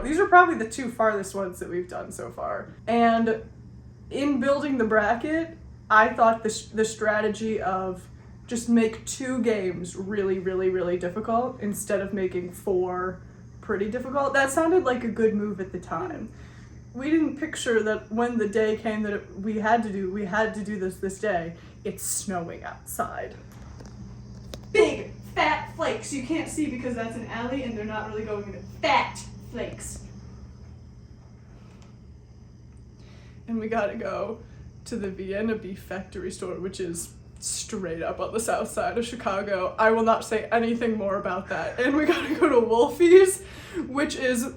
These are probably the 2 farthest ones that we've done so far. And in building the bracket, I thought the strategy of just make 2 games really, really, really difficult instead of making 4 pretty difficult. That sounded like a good move at the time. We didn't picture that when the day came that we had to do this day. It's snowing outside. Big fat flakes. You can't see because that's an alley and they're not really going into fat flakes. And we gotta go to the Vienna Beef Factory store, which is straight up on the south side of Chicago. I will not say anything more about that. And we gotta go to Wolfie's, which is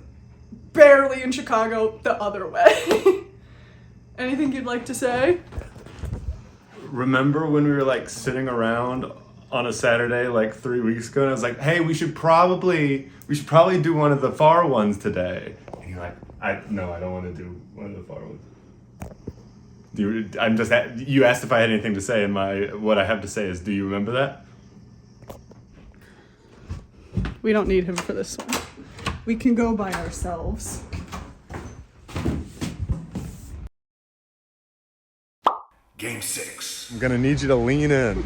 barely in Chicago the other way. Anything you'd like to say? Remember when we were like sitting around on a Saturday like 3 weeks ago and I was like, hey, we should probably do one of the far ones today. And you're like, no, I don't want to do one of the far ones. You asked if I had anything to say, and what I have to say is, do you remember that? We don't need him for this one. We can go by ourselves. Game 6. I'm gonna need you to lean in.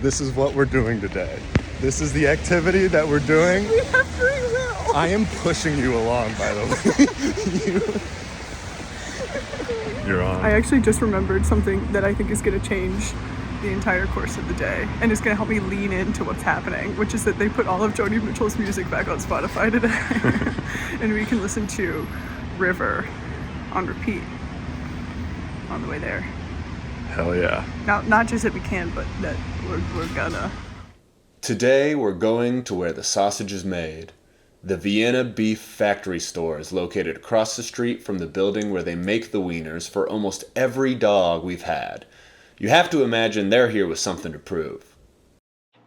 This is what we're doing today. This is the activity that we're doing. We have free will. I am pushing you along, by the way. You're on. I actually just remembered something that I think is going to change the entire course of the day, and it's going to help me lean into what's happening, which is that they put all of Joni Mitchell's music back on Spotify today, and we can listen to River on repeat on the way there. Hell yeah. Now, not just that we can, but that we're gonna. Today we're going to where the sausage is made. The Vienna Beef Factory store is located across the street from the building where they make the wieners for almost every dog we've had. You have to imagine they're here with something to prove.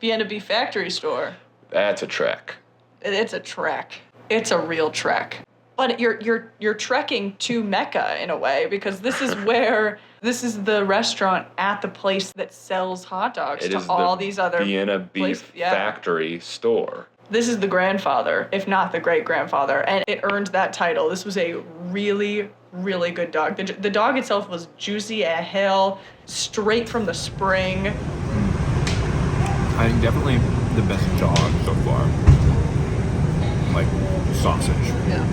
Vienna Beef Factory store. That's a trek. It's a trek. It's a real trek. But you're trekking to Mecca in a way, because this is this is the restaurant at the place that sells hot dogs to all these other Vienna Beef Factory store. This is the grandfather, if not the great-grandfather, and it earned that title. This was a really, really good dog. The dog itself was juicy as hell, straight from the spring. I think definitely the best dog so far. Like sausage. Yeah.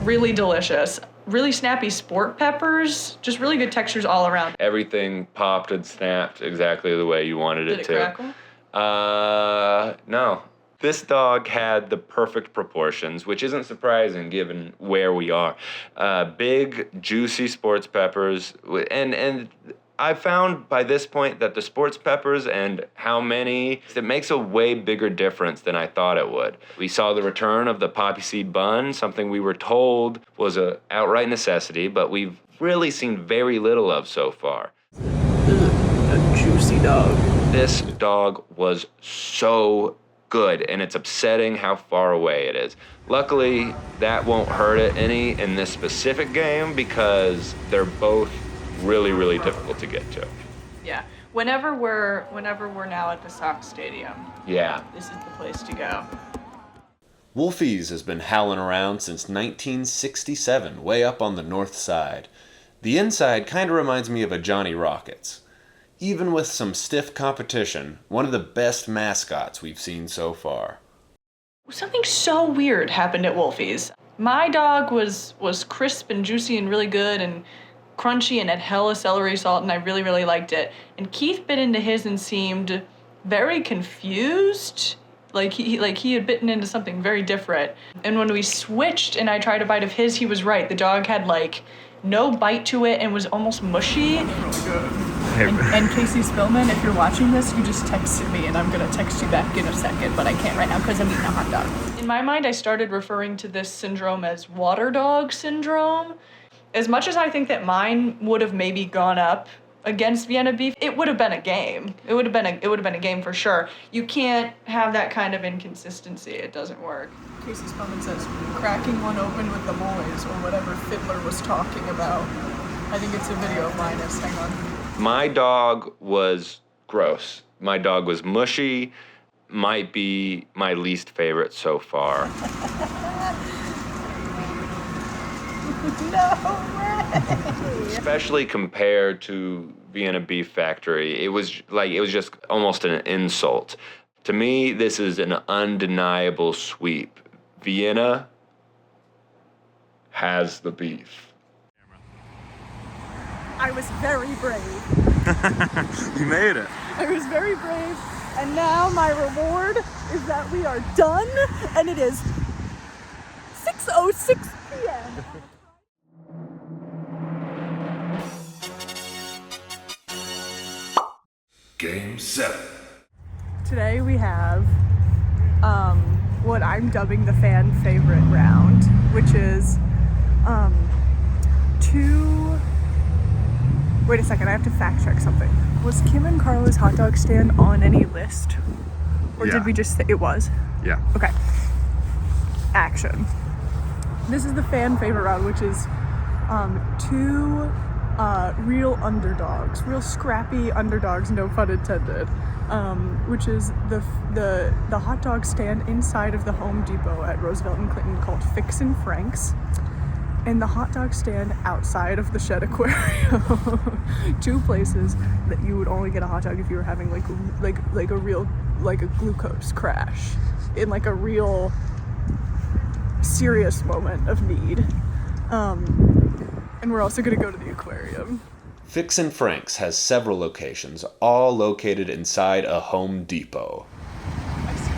Really delicious. Really snappy sport peppers. Just really good textures all around. Everything popped and snapped exactly the way you wanted it to. Did it crackle? No. This dog had the perfect proportions, which isn't surprising given where we are. Big, juicy sports peppers, and I found by this point that the sports peppers and how many, it makes a way bigger difference than I thought it would. We saw the return of the poppy seed bun, something we were told was an outright necessity, but we've really seen very little of so far. A juicy dog. This dog was so good, and it's upsetting how far away it is. Luckily, that won't hurt it any in this specific game because they're both really, really difficult to get to. Yeah. Whenever we're now at the Sox Stadium. Yeah. This is the place to go. Wolfie's has been howling around since 1967, way up on the north side. The inside kind of reminds me of a Johnny Rockets. Even with some stiff competition, one of the best mascots we've seen so far. Something so weird happened at Wolfie's. My dog was crisp and juicy and really good and crunchy and had hella celery salt, and I really, really liked it. And Keith bit into his and seemed very confused. Like he had bitten into something very different. And when we switched and I tried a bite of his, he was right. The dog had like no bite to it and was almost mushy. Really good. And Casey Spillman, if you're watching this, you just texted me, and I'm gonna text you back in a second, but I can't right now because I'm eating a hot dog. In my mind, I started referring to this syndrome as water dog syndrome. As much as I think that mine would have maybe gone up against Vienna Beef, it would have been a game. It would have been a game for sure. You can't have that kind of inconsistency. It doesn't work. Casey Spillman says, cracking one open with the boys, or whatever Fiddler was talking about. I think it's a video of Linus. Hang on. My dog was gross. My dog was mushy. Might be my least favorite so far. No way! Especially compared to Vienna Beef Factory, it was just almost an insult. To me, this is an undeniable sweep. Vienna has the beef. I was very brave. You made it. I was very brave, and now my reward is that we are done, and it is 6:06 p.m. Game 7. Today we have what I'm dubbing the fan favorite round, which is wait a second, I have to fact check something. Was Kim and Carlo's hot dog stand on any list? Or Yeah. did we just say it was? Yeah. Okay. Action. This is the fan favorite round, which is two real underdogs, real scrappy underdogs, no pun intended, which is the hot dog stand inside of the Home Depot at Roosevelt and Clinton called Fixin' Frank's, and the hot dog stand outside of the Shed Aquarium. Two places that you would only get a hot dog if you were having like a glucose crash in like a real serious moment of need. And we're also gonna go to the aquarium. Fixin' Frank's has several locations, all located inside a Home Depot. I see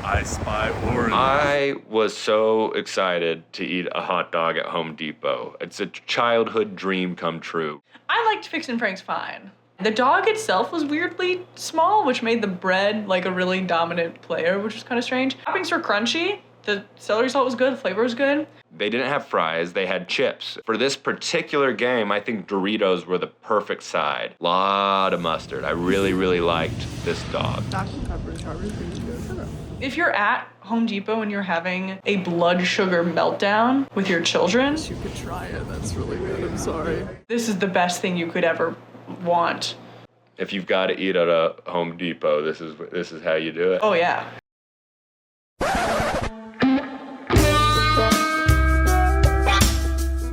I spy orange. I was so excited to eat a hot dog at Home Depot. It's a childhood dream come true. I liked Fixin' Frank's fine. The dog itself was weirdly small, which made the bread like a really dominant player, which was kind of strange. Toppings were crunchy. The celery salt was good. The flavor was good. They didn't have fries, they had chips. For this particular game, I think Doritos were the perfect side. Lot of mustard. I really, really liked this dog. If you're at Home Depot and you're having a blood sugar meltdown with your children, You could try it. That's really good. I'm sorry. this is the best thing you could ever want. If you've got to eat at a Home Depot, this is how you do it. Oh yeah.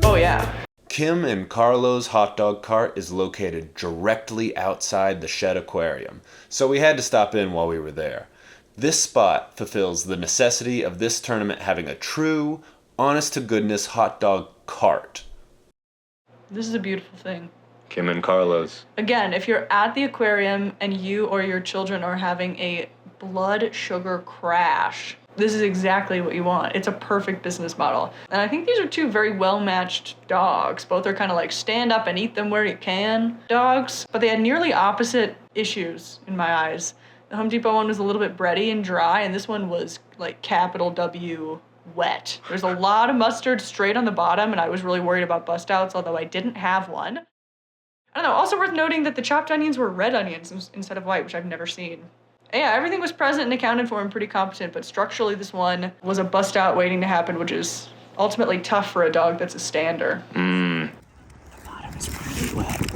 Oh yeah. Kim and Carlo's hot dog cart is located directly outside the Shed Aquarium, so we had to stop in while we were there. This spot fulfills the necessity of this tournament having a true, honest-to-goodness hot dog cart. This is a beautiful thing. Kim and Carlos. Again, if you're at the aquarium and you or your children are having a blood sugar crash, this is exactly what you want. It's a perfect business model. And I think these are two very well-matched dogs. Both are kind of like stand up and eat them where you can dogs, but they had nearly opposite issues in my eyes. The Home Depot one was a little bit bready and dry, and this one was like capital W wet. There's a lot of mustard straight on the bottom, and I was really worried about bust outs, although I didn't have one. I don't know, also worth noting that the chopped onions were red onions instead of white, which I've never seen. Yeah, everything was present and accounted for and pretty competent, but structurally this one was a bust out waiting to happen, which is ultimately tough for a dog that's a stander. The bottom is really wet.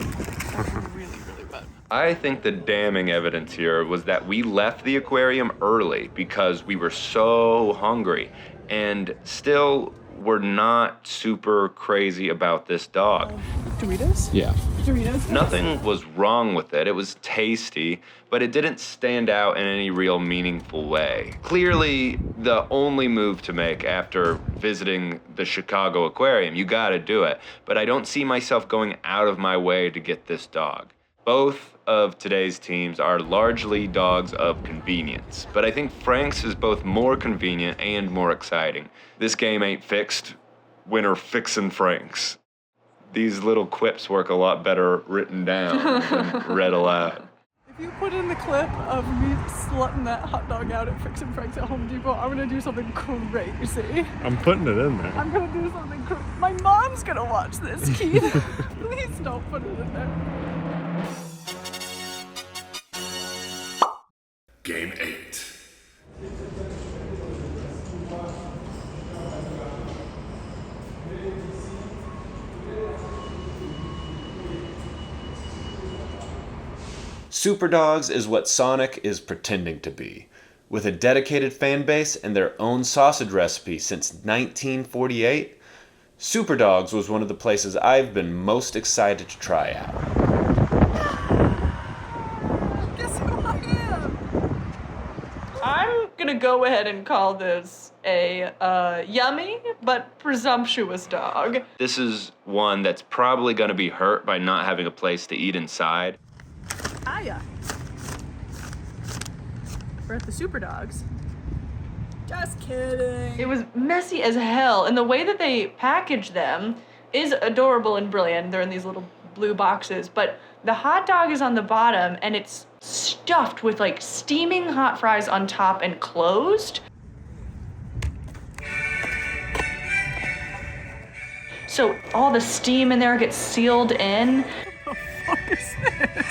Really, really wet. I think the damning evidence here was that we left the aquarium early because we were so hungry, and still we're not super crazy about this dog. Doritos? Yeah. Doritos? Nothing was wrong with it. It was tasty, but it didn't stand out in any real meaningful way. Clearly, the only move to make after visiting the Chicago Aquarium, you gotta do it, but I don't see myself going out of my way to get this dog. Both of today's teams are largely dogs of convenience, but I think Frank's is both more convenient and more exciting. This game ain't fixed. Winner Fixin' Frank's. These little quips work a lot better written down than read aloud. If you put in the clip of me slutting that hot dog out at Fixin' Frank's at Home Depot, I'm gonna do something crazy. I'm putting it in there. I'm gonna do something crazy. My mom's gonna watch this, Keith. Please don't put it in there. Game 8. Superdogs is what Sonic is pretending to be. With a dedicated fan base and their own sausage recipe since 1948, Superdogs was one of the places I've been most excited to try out. Guess who I am? I'm gonna go ahead and call this a yummy but presumptuous dog. This is one that's probably going to be hurt by not having a place to eat inside. Hiya. We're at the Superdogs. Just kidding. It was messy as hell, and the way that they package them is adorable and brilliant. They're in these little blue boxes, but the hot dog is on the bottom, and it's stuffed with like steaming hot fries on top and closed. So all the steam in there gets sealed in. What is this?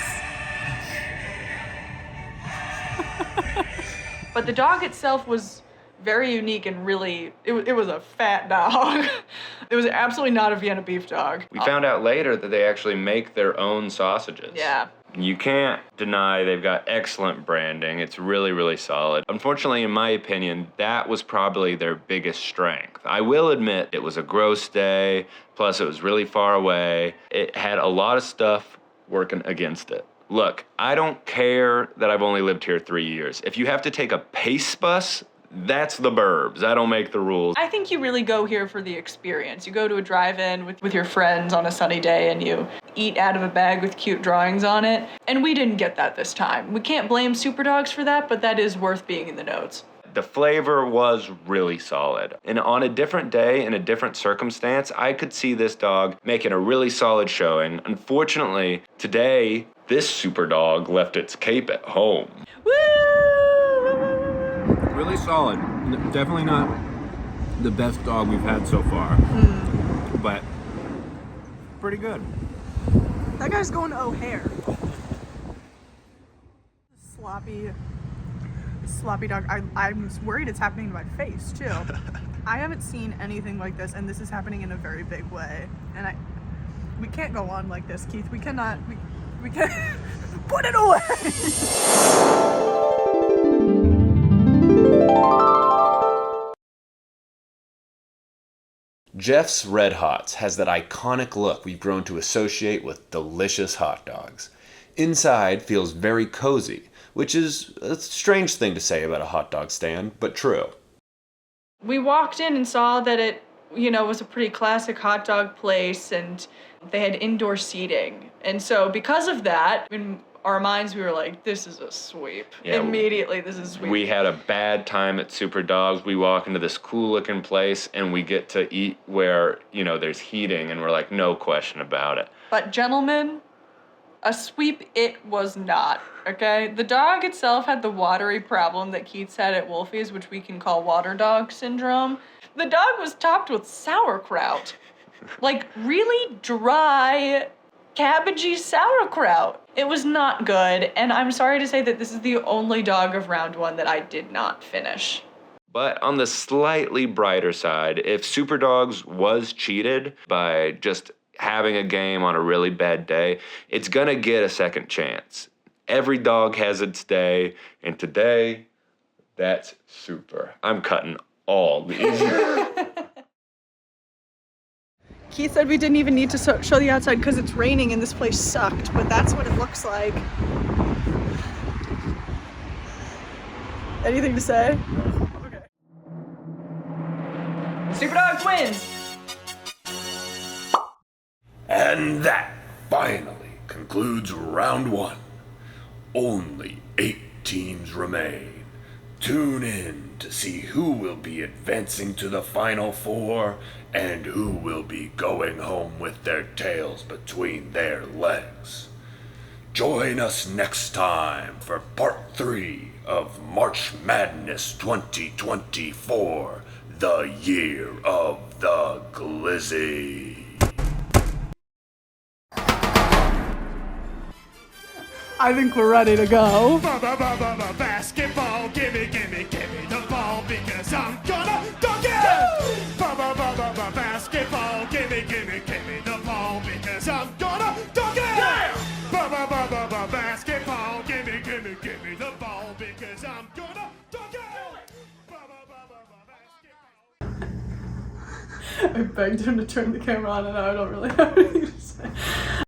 But the dog itself was very unique and really, it was a fat dog. It was absolutely not a Vienna beef dog. We found out later that they actually make their own sausages. Yeah. You can't deny they've got excellent branding. It's really, really solid. Unfortunately, in my opinion, that was probably their biggest strength. I will admit it was a gross day, plus it was really far away. It had a lot of stuff working against it. Look, I don't care that I've only lived here 3 years. If you have to take a pace bus, that's the burbs. I don't make the rules. I think you really go here for the experience. You go to a drive-in with your friends on a sunny day and you eat out of a bag with cute drawings on it. And we didn't get that this time. We can't blame Superdogs for that, but that is worth being in the notes. The flavor was really solid. And on a different day, in a different circumstance, I could see this dog making a really solid showing. Unfortunately, today, this Superdog left its cape at home. Woo! Really solid. Definitely not the best dog we've had so far, but pretty good. That guy's going to O'Hare. Sloppy dog. I'm worried it's happening to my face too. I haven't seen anything like this, and this is happening in a very big way. And we can't go on like this, Keith. We cannot. We can't. Put it away. Jeff's Red Hots has that iconic look we've grown to associate with delicious hot dogs. Inside feels very cozy, which is a strange thing to say about a hot dog stand, but true. We walked in and saw that it, was a pretty classic hot dog place and they had indoor seating. And so because of that, in our minds we were like, this is a sweep. Yeah, immediately, this is a sweep. We had a bad time at Superdogs. We walk into this cool looking place and we get to eat where, there's heating, and we're like, no question about it. But gentlemen, a sweep it was not, okay? The dog itself had the watery problem that Keith's had at Wolfie's, which we can call water dog syndrome. The dog was topped with sauerkraut. Like really dry, cabbagey sauerkraut. It was not good, and I'm sorry to say that this is the only dog of round one that I did not finish. But on the slightly brighter side, if Superdogs was cheated by just having a game on a really bad day, it's gonna get a second chance. Every dog has its day, and today, that's super. I'm cutting all these. Keith said we didn't even need to show the outside because it's raining and this place sucked, but that's what it looks like. Anything to say? Okay. Superdogs wins! And that finally concludes round one. Only 8 teams remain. Tune in to see who will be advancing to the Final Four and who will be going home with their tails between their legs. Join us next time for part 3 of March Madness 2024, the year of the Glizzy. I think we're ready to go. Basketball, gimme the ball because I'm gonna dunk it! Basketball, gimme the ball because I'm gonna dunk it! Yeah! Basketball, gimme the ball because I'm gonna dunk it! I begged him to turn the camera on, and now I don't really have anything to say.